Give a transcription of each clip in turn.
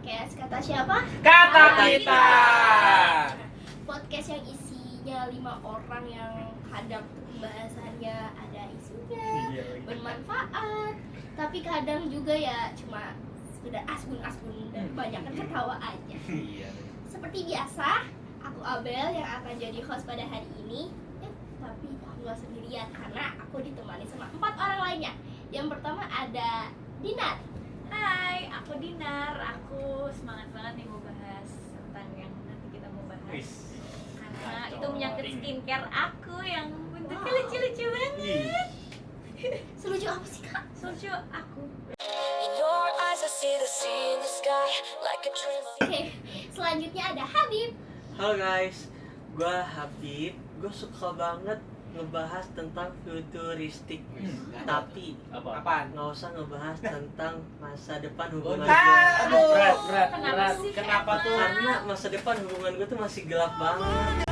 podcast Kata Siapa? Kata Kita. Podcast yang isinya 5 orang yang kadang pembahasannya ada isunya, bermanfaat, tapi kadang juga ya cuma sekedar asbun-asbun dan kebanyakan ketawa aja. Seperti biasa, aku Abel yang akan jadi host pada hari ini. Tapi aku gak sendirian karena aku ditemani sama 4 orang lainnya. Yang pertama ada Dinar. Hai, aku Dinar. Aku semangat banget nih mau bahas tentang yang nanti kita mau bahas. Karena itu menyangkut skincare aku yang bentuknya lucu-lucu banget. Selucu apa sih kak? Lucu aku. Oke, selanjutnya ada Habib. Halo guys, gue Habib. Gue suka banget ngebahas tentang futuristik, tapi Apaan? nggak usah ngebahas tentang masa depan hubungan Aduh, gue. berat. Kenapa tuh? Karena masa depan hubungan gue tuh masih gelap banget.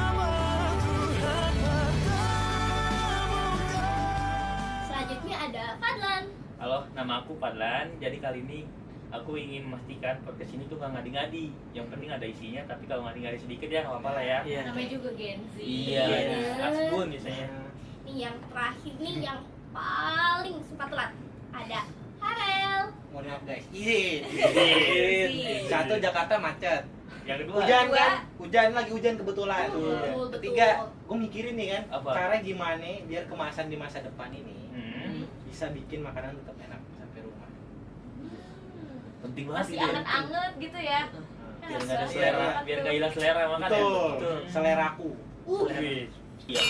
Selanjutnya ada Fadlan. Halo, nama aku Fadlan. Jadi kali ini aku ingin memastikan podcast ini tuh nggak ngadi-ngadi. Yang penting ada isinya, tapi kalau ngadi-ngadi sedikit ya nggak apa-apa lah ya. Iya. Namanya juga Gen Z. Iya, asbun biasanya. Nih yang terakhir nih yang paling suka telat. Ada Farel. Mohon maaf guys. Izin. Izin. Satu, Jakarta macet. Yang kedua, Hujan Dua. kan? Hujan lagi kebetulan. Betul, Ketiga, betul. gue mikirin nih kan, Apa? cara gimana biar kemasan di masa depan ini bisa bikin makanan tetap enak sampai rumah. penting banget Masih gitu ya. anget-anget gitu ya. Biar nggak ada selera, biar nggak hilang selera makan ya. Betul. Seleraku. Wih. Iya.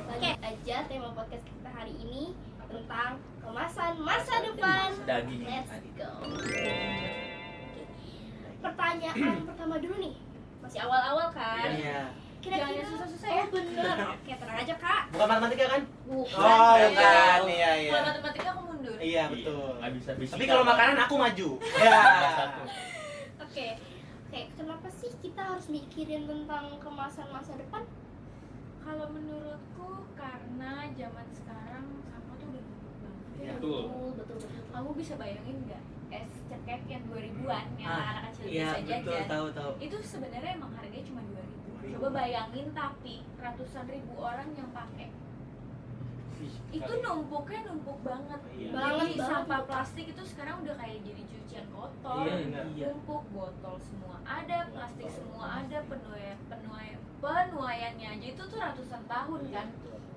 Oke, aja tema podcast kita hari ini tentang kemasan masa depan. Daging. Let's go. Oke. Pertanyaan pertama dulu nih. Masih awal-awal kan? Iya. Kira-kira Jangan susah-susah Oh ya. bener. Oke, tenang aja kak. Bukan matematika kan? Bukan. Oh, Iya. bukan. Iya, iya. Kalau matematika aku mundur. Iya, betul. Nggak bisa bisikan. Tapi kalau makanan aku maju. Ya. Satu. Oke. Oke, kenapa sih kita harus mikirin tentang kemasan masa depan? Kalau menurutku karena zaman sekarang sampah tuh udah numpuk banget. Iya. Betul. Betul, betul. Kamu bisa bayangin nggak es cekek yang 2000-an yang anak-anak kecil Iya bisa betul, jajan? tahu. Itu sebenarnya emang harganya cuma 2000. Coba bayangin tapi ratusan ribu orang yang pakai. Itu numpuk banget. Iya. Jadi Banget. sampah plastik itu sekarang udah kayak jadi cucian kotor. Iya, benar. Iya. Numpuk, botol semua ada, plastik semua ada, penuaiannya aja itu tuh ratusan tahun kan.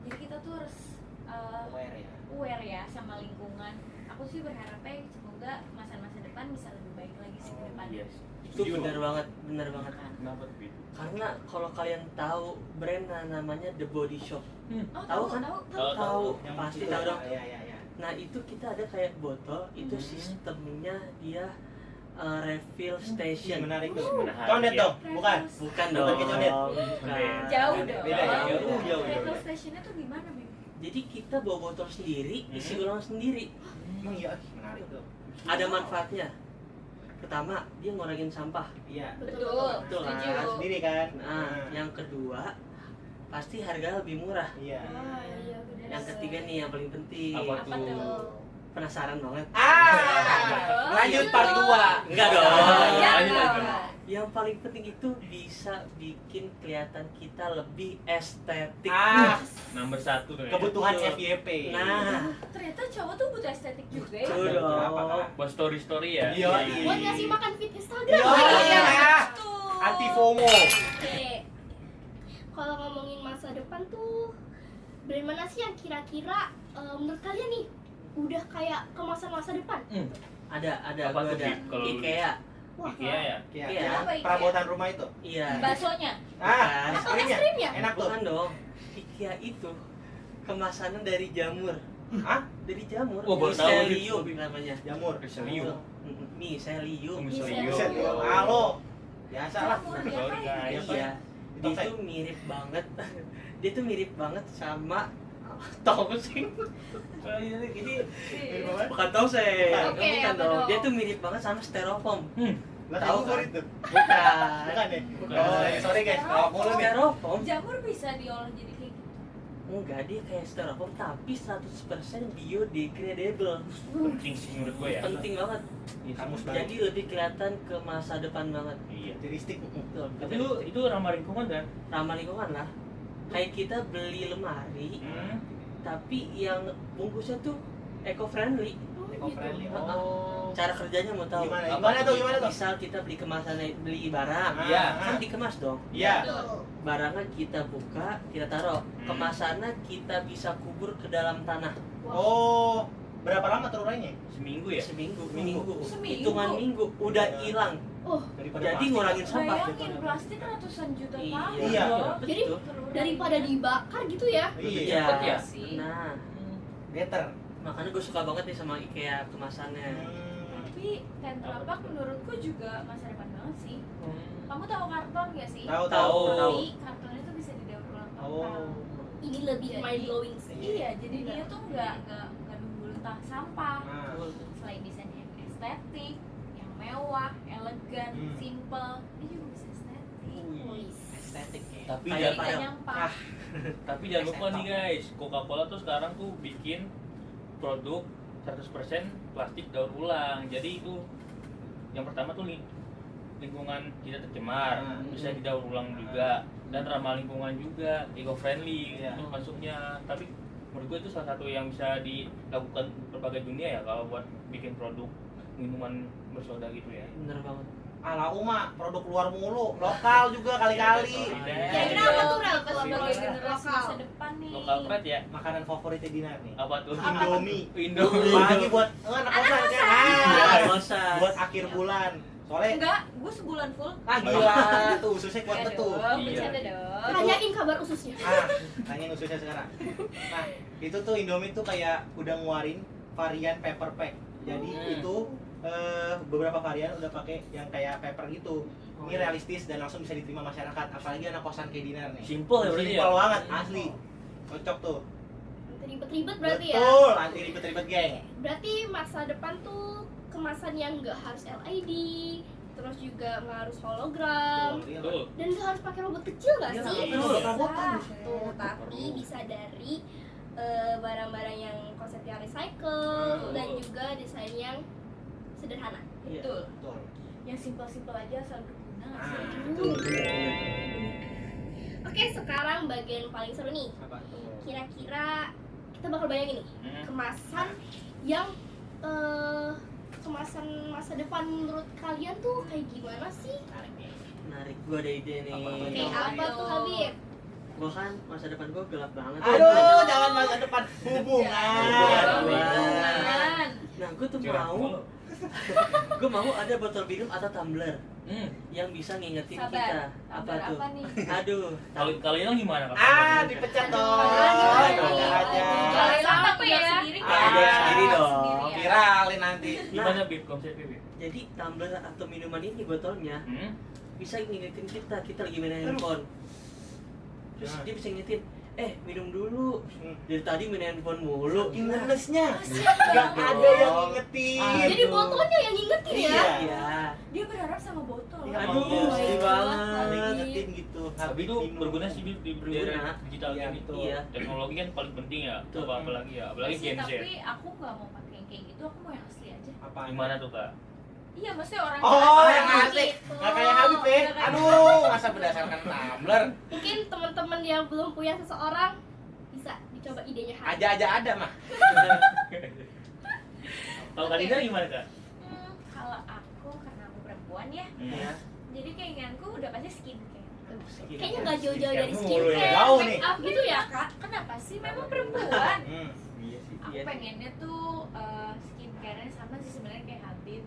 Jadi kita tuh harus Aware ya. aware ya sama lingkungan. Aku sih berharapnya semoga masa-masa depan bisa lebih baik lagi sih ke depannya. Yes. Itu benar banget. Kenapa begitu? Karena kalau kalian tahu brand namanya The Body Shop, Oh, Tahu kan? tahu Yang pasti itu. tahu dong. Iya, iya. Nah itu kita ada kayak botol, itu sistemnya dia refill station. Menarik tuh. Menarik, Condet ya. dong, bukan? Bukan Bukan dong. kayak condet. Bukan. Jauh dong. Beda ya? Jauh. Refill stationnya tuh gimana, Bim? Jadi kita bawa botol sendiri, isi ulang sendiri. Emang iya, menarik tuh. Ada manfaatnya. Pertama, dia ngurangin sampah. Iya. Betul. Betul kan? Setuju. Sendiri kan? Nah, yang kedua, pasti harga lebih murah. Iya. Ah, iya benar. Yang ketiga nih yang paling penting. Apa Apa tuh? Penasaran banget? Lanjut part 2. Enggak dong. Ya, Lanjut, lanjut. Yang paling penting itu bisa bikin kelihatan kita lebih estetik. Nomor 1 tuh. ya. Kebutuhan Betul. FYP. Nah, Ternyata cowok tuh butuh estetik juga ya. betul dong. Buat story ya. Iya. Buat ngasih makan feed Instagram. Iya. Tuh. Anti FOMO. Oke. Kalau ngomongin masa depan tuh brand mana sih yang kira-kira menurut kalian nih udah kayak kemasan masa depan? Ada Apa gua tuh, ada. Bib? Kalau lu- IKEA. Wah, IKEA ya. Iya. Iya. Apa IKEA? Perabotan rumah itu. Iya. Baksonya. Atau es krimnya? Enak tuh. Bukan dong. IKEA itu kemasannya dari jamur. Hah? Dari jamur. Oh, baru tahu, Miselium Bib. namanya. Jamur. Miselium. Miselium. Miselium. Buset, halo. Biasa lah. Jamur, Sorry, ya, guys. Iya. Dia Tongseng. tuh mirip banget. Dia tuh mirip banget sama tongseng. Ini bukan tongseng. Oke, Bukan apa dong. dong? Dia tuh mirip banget sama styrofoam. Lah Tahu jamur kan? itu. Bukan. Bukan ya? Bukan. Oh, sorry guys. Kalau mulu nih. Styrofoam. Jamur bisa diolah jadi kayak gitu. Enggak, dia kayak styrofoam tapi 100% biodegradable. Penting sih menurut gue ya. Penting banget. Kamus baru. Jadi lebih kelihatan ke masa depan banget. Iya. Futuristik. Betul. Tapi lu itu ramah lingkungan kan? ramah lingkungan lah. Kayak kita beli lemari, tapi yang bungkusnya tuh eco-friendly. Eco-friendly. Oh. Cara kerjanya mau tahu? Gimana tuh? Misal kita beli kemasan, beli barang, Iya. kan dikemas dong. Iya. Barangnya kita buka, kita taruh. Kemasannya kita bisa kubur ke dalam tanah. Oh, berapa lama terurainya? Seminggu ya? Seminggu. Seminggu? Hitungan minggu udah Iya. hilang. Daripada Jadi plastik. ngurangin sampah. Bayangin plastik ratusan juta tahun. Iya. Jadi betul. daripada dibakar gitu ya. Iya. Iya. ya? sih. Nah, Better. makanya gue suka banget nih sama IKEA kemasannya. Tapi Tetra Pak menurutku juga masa depan banget sih. Kamu tahu karton gak sih? Tahu. Jadi kartonnya tuh bisa didaur ulang Oh. Ini lebih Jadi- mind blowing sih. Iya, jadi dia tuh nggak nunggu tentang sampah. Nah. Selain desainnya yang estetik, yang mewah, elegan, simple, dia juga bisa estetik. Estetik ya. Tapi Jadi jangan nggak nyampah. Tapi jangan lupa nih guys, Coca-Cola tuh sekarang tuh bikin produk 100% plastik daur ulang. Jadi itu yang pertama tuh lingkungan kita tercemar, bisa didaur ulang juga, dan ramah lingkungan juga, eco-friendly Iya. itu masuknya. Tapi menurut gue itu salah satu yang bisa dilakukan berbagai dunia ya kalau buat bikin produk minuman bersoda gitu ya. Bener banget. Ala Uma, produk luar mulu, lokal juga kali-kali. Kira-kira apa tuh Rel kalau Sebagai produk generasi lokal? masa depan nih. Lokal pride ya. Makanan favoritnya Dinar nih. Apa tuh? Indomie. Indomie. Apalagi buat anak kosan kan. Iya, Ah, kosan. buat akhir bulan. Soalnya Enggak, gue sebulan full. gila tuh ususnya kuat Iya betul. dong, Iya. bercanda dong. Tanyain kabar ususnya. Tanyain ususnya sekarang. Nah, itu tuh Indomie tuh kayak udah ngeluarin varian paper pack. Jadi itu beberapa varian udah pakai yang kayak paper gitu. Ini realistis dan langsung bisa diterima masyarakat, apalagi anak kosan kayak Dinar nih. Simple ya berarti ya. Simpel banget, asli. Cocok tuh. Ribet-ribet berarti ya. Betul, anti ribet-ribet, geng. Berarti masa depan tuh kemasan yang nggak harus LED, terus juga nggak harus hologram, Betul. dan nggak harus pakai robot kecil nggak Iya, sih? betul. Robot-robotan. Tuh, tapi bisa dari barang-barang yang konsepnya recycle dan juga desain yang sederhana. Iya. Betul. Betul. Yang simpel-simpel aja asal berguna nggak sih? Betul. Oke, sekarang bagian paling seru nih. Apa tuh? Kira-kira kita bakal bayangin nih kemasan yang kemasan masa depan menurut kalian tuh kayak gimana sih? Menarik, gue ada ide nih. Oke, apa tuh Habib? Gue kan masa depan gue gelap banget. Aduh, jangan masa depan hubungan. Hubungan. Nah, gue tuh Curhat mau, mulu. gue mau ada botol minum atau tumbler yang bisa ngingetin Sabar. kita. Apa Tumbler tuh? apa nih? Aduh, Kalau hilang gimana? Dipecat dong. Aduh, Ada aja. Jangan sampai Apa ya ya? sendiri Ah, kan? sendiri dong. Sendiri ya. Viralin nanti. Gimana Bib konsepnya Bib? jadi tumbler atau minuman ini botolnya bisa ngingetin kita lagi main handphone. Terus Nah. dia bisa ngingetin, minum dulu. Dari tadi main handphone mulu. Saking ngelesnya. Nggak Ada yang ngingetin. Jadi botolnya yang ngingetin ya? Iya. Iya. Dia berharap sama botol. Iya, Aduh, iya. sedih Ada banget. yang ngingetin gitu. Tapi itu Minum. berguna sih Bib di era Berguna. digital Iya, ini. betul. Iya. Teknologi kan paling penting ya. Betul. Coba apalagi ya, apalagi Sih, Gen Z. tapi aku nggak mau pakai yang kayak gitu, aku mau yang asli aja. Apa? Gimana tuh Kak? Iya, maksudnya orang Oh, asli. yang asli. Nggak kayak Habib ya. Nggak kayak- Aduh, masa berdasarkan tumbler. Mungkin teman-teman yang belum punya seseorang bisa dicoba idenya Habib. Aja ada mah. Kalau Kak Dina gimana Kak? Kalau aku karena aku perempuan ya, Iya. jadi keinginanku udah pasti skincare. Kayaknya nggak jauh-jauh dari Mulu ya. skincare, Jauh nih. make up gitu ya kak? Kenapa sih? Memang perempuan. Iya sih. Aku Iya. pengennya tuh skincare-nya sama sih sebenarnya kayak Habib,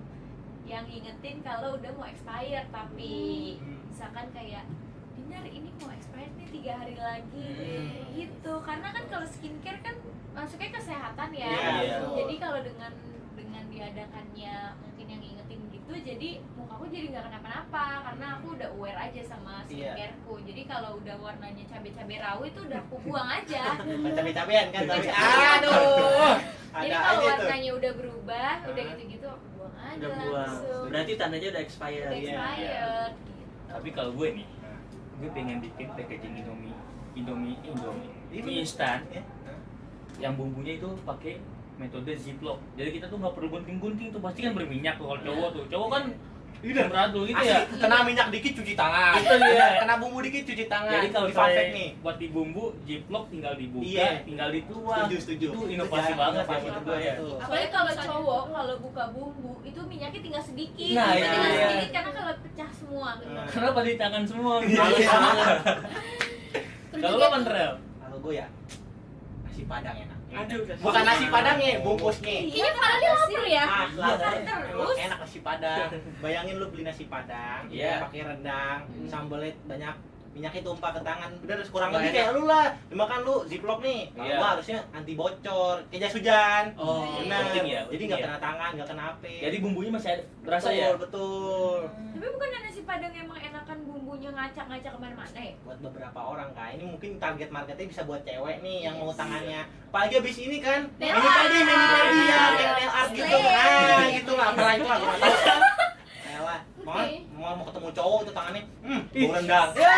yang ngingetin kalau udah mau expired, tapi misalkan kayak Dinar ini mau expired nih 3 hari lagi gitu. Karena kan kalau skincare kan masuknya kesehatan ya. Iya. Jadi kalau dengan diadakannya mungkin yang ngingetin gitu, jadi mukaku jadi nggak kenapa-napa karena aku udah aware aja sama skincareku. Jadi kalau udah warnanya cabai-cabai rawit itu udah aku buang aja. Cabe-cabean kan tapi Aduh. ada Jadi aja kalau tuh. warnanya udah berubah, udah gitu-gitu aku buang aja Udah buang. langsung. Berarti tandanya udah expired. Udah Iya. expired gitu. Tapi kalau gue nih, gue pengen bikin packaging Indomie mie instan Ya. yang bumbunya itu pakai metode ziplock. Jadi kita tuh nggak perlu gunting-gunting tuh, pasti kan berminyak tuh kalau cowok tuh. Cowok kan berat tuh gitu ya. Kena minyak dikit cuci tangan. Itu dia. Kena bumbu dikit cuci tangan. Jadi kalau Di fun fact misalnya nih. buat di bumbu ziplock tinggal dibuka, Iya. tinggal dituang. Setuju. Itu inovasi banget ya inovasi menurut itu gue ya. tuh. Apalagi kalau cowok kalau buka bumbu itu minyaknya tinggal sedikit. Nah, Cuma tinggal iya. sedikit karena kalau pecah semua gitu. Nah. Kenapa di tangan semua? Iya. Terus Kalau juga lo Mandrel? Kalau gue ya nasi padang enak. Aduh, Bukan nasi padangnya, bungkusnya. kayaknya Farhan lapar ya. Lapar terus. Emang enak nasi padang. Bayangin lu beli nasi padang, Iya. pakai rendang, sambelnya banyak, minyaknya tumpah ke tangan. Bener kurang Nggak lebih enak. kayak lu lah. Makan lu ziplock nih. Kalau Iya. gua harusnya anti bocor, kayak jas hujan. Oh, Benar. penting ya, Jadi penting nggak ya. kena tangan, nggak kena api. Jadi bumbunya masih ada berasa betul, ya? Betul. Tapi bukan nasi padang emang enakan bumbunya ngacak-ngacak kemana-mana ya? Buat beberapa orang kak, ini mungkin target marketnya bisa buat cewek nih yang mau tangannya. Apalagi abis ini kan, Nail mini pedi ya, art. kayak nail art gitu. Slay. Nah, gitu lah, apalah itu lah, gua nggak tahu. Elah, Oke. mau ketemu cowok itu tangannya, Ih. bau rendang. Ya,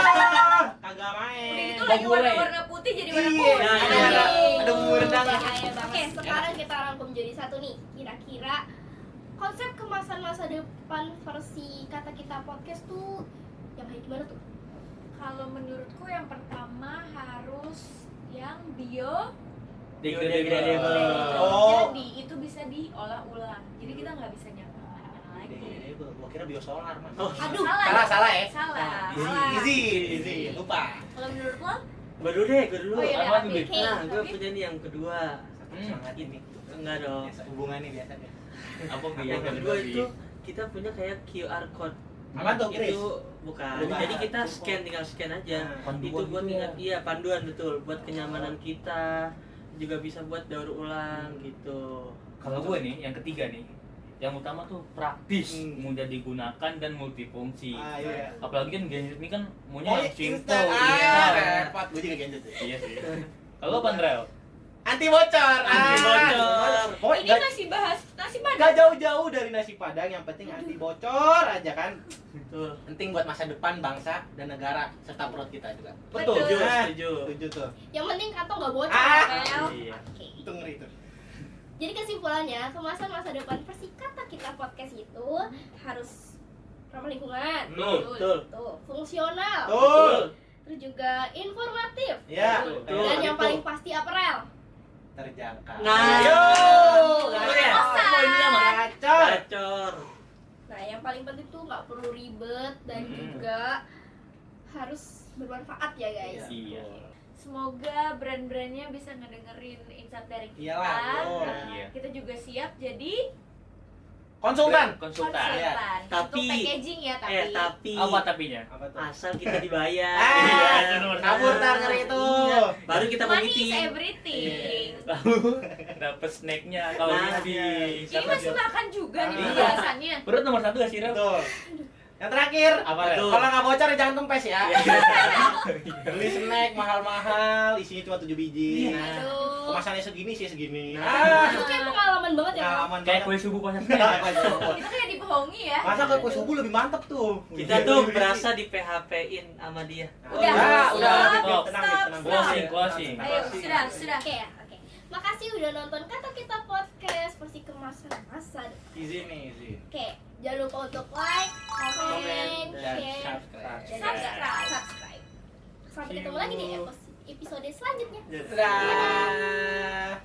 kagak main. Udah gitu Bau lagi gulai. warna-warna putih jadi warna Iya, putih. ada bumbu rendang. Bahaya banget. Sekarang kita rangkum jadi satu nih. Kira-kira konsep kemasan masa depan versi Kata Kita Podcast tuh yang kayak gimana tuh? Kalau menurutku yang pertama harus yang bio Degradable. Oh. Jadi itu bisa diolah ulang. Jadi kita nggak bisa nyampe kemana-mana lagi. Gua kira biosolar mah. Aduh, salah ya? Salah. Easy, lupa. Kalau menurut lo? Gue dulu deh, gue dulu. Oh iya, Apa tuh, Abi. Bib? Nah, gue Tapi- punya nih yang kedua. Sangat ini. Enggak dong. Biasa, hubungannya biasa deh. Apa Yang kedua itu kita punya kayak QR code. Apa tuh, Chris? Itu bukan. Bukan. Jadi kita scan, tinggal scan aja. Panduan Itu buat gitu ingat, ya. iya panduan betul. Buat kenyamanan kita. Juga bisa buat daur ulang gitu. Kalau gue nih, yang ketiga nih, yang utama tuh praktis, mudah digunakan dan multifungsi. Iya. Apalagi kan gadget ini kan maunya Oh, yang simple, instan. instan. Repot. Gue juga gadget ya. Iya sih. Kalau apa, Andrel? Anti bocor. Anti bocor. Pokoknya Ini masih bahas nasi padang. gak jauh-jauh dari nasi padang, yang penting anti bocor aja kan. Betul. Penting buat masa depan bangsa dan negara serta perut kita juga. Betul. Setuju, Nah, setuju. Setuju tuh. yang penting kantong nggak bocor. Ah. Pel. Iya. Oke. Itu ngeri tuh. Jadi kesimpulannya, kemasan masa depan versi Kata Kita Podcast itu harus ramah lingkungan, Betul. tuh, fungsional, Tuh. terus juga informatif, Ya. Betul. dan yang Itu. paling pasti apparel. Terjangkau. Nah, yo. itu ya. Poinnya gacor. Gacor. Nah, yang paling penting tuh nggak perlu ribet dan juga harus bermanfaat ya guys. Iya. Semoga brand-brandnya bisa ngedengerin insight dari kita. Iyalah, betul. Nah, Iya. kita juga siap jadi Konsultan. Konsultan. Iya. konsultan. Tapi- Untuk packaging ya tapi. Tapi Apa tapinya? Apa tuh? asal kita dibayar. Iya, itu nomor satu. kabur tar ngeri itu. Iya. Baru kita mau Money is meeting. everything. Lalu dapet snacknya kalau Nah, meeting. Ini masih makan juga nih Iya. pembahasannya. Perut nomor satu gak sih, Rel? Betul. Yang terakhir, Apa, Rel? Betul. kalau nggak bocor ya jangan tempes ya. Iya. Beli snack mahal-mahal, isinya cuma 7 biji. Iya. Nah, Aduh. kemasannya segini sih segini. Itu kayak pengalaman banget ya. Kak? Pengalaman Kayak banget. kue subuh pas Apa itu? Kita kayak dibohongi ya. Masa kayak kue subuh lebih mantep tuh. Kita tuh berasa di PHP-in sama dia. Udah. udah, Stop. tenang, tenang. Closing, closing. Ayo, sudah. Oke ya, oke. Makasih udah nonton Kata Kita Podcast versi kemasan masa depan. Easy nih, easy. Oke, jangan lupa untuk like, comment, dan share, subscribe. dan subscribe. Sampai ketemu lagi di episode selanjutnya. Dadah.